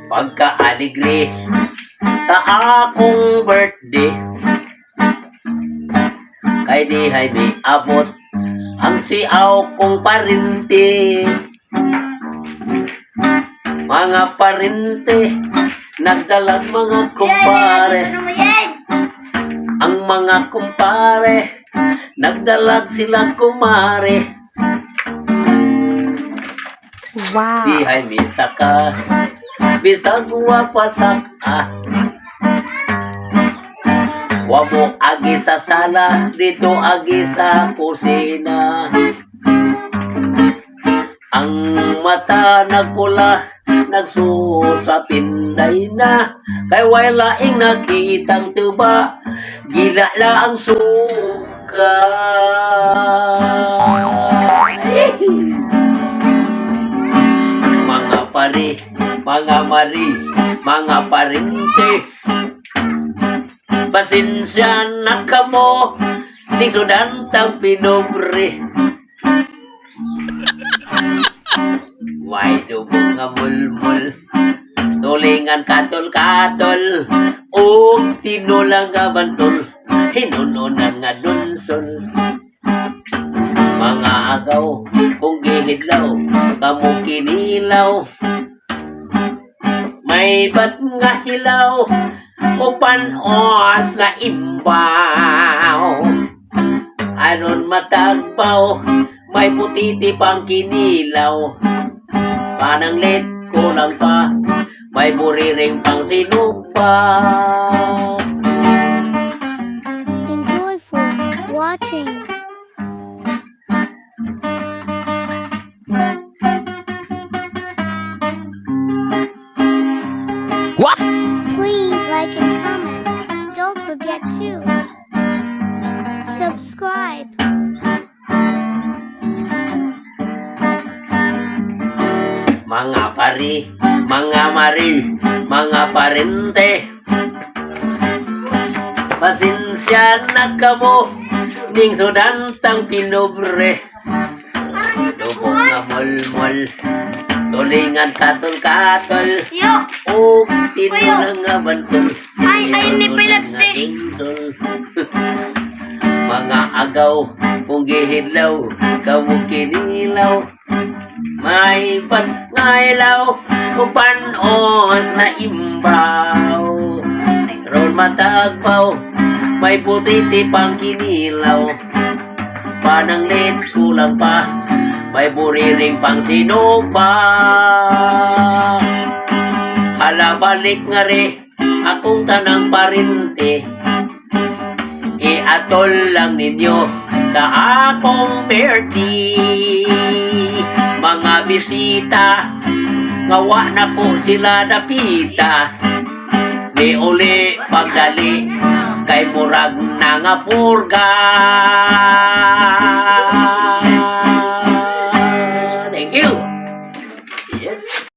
Pagka-aligre sa akong birthday, kay di hay may abot ang siaw kong parinte. Mga parinte, nagdalag mga kumpare. Ang mga kumpare, nagdalag sila kumare. Wow. Di hay may saka, bisag wapasak wa mo agi sa sala, dito agi sa kusina. Ang mata nagpula, nagsusapinday na, kay way laing nakitang tuba, gila lang suka. Mga pare, mga mari, mga parintes, pasensya na kamo, di sudantang pinobre. Way dubog nga mulmul, tulingan katol-katol, o tinulang nga bantol, hinununan nga dunsol. Mga agaw, kung gihidlaw, kamo kinilaw, may bat nga hilaw, o panos nga imbaw. Aron matagpaw, may putiti pang kinilaw. Pananglit ko lang pa, may buriring pang sinupa. Enjoy for watching. What? Please like and comment. Don't forget to subscribe. Mga pari, mga mari, mga parente, pasensya na kamo, ning sudantang pinobre. Lubog nga mulmul, tulingan katol-katol, o tinulang nga bantol, hinununan nga dinsol. Mga agaw, kung gihidlaw, kamo kinilaw, may bat nga ilaw, kung panos na imbaw. Ron matagpaw, may putiti pang kinilaw. Pananglit kulang pa, may buriring pang sinupa. Hala balik nga re, akong tanang parinte, iatol lang ninyo sa akong birthday. Mga bisita, ngawa na po sila napita, di uli pagdali, kay murag na nga purga. Thank you. Yes.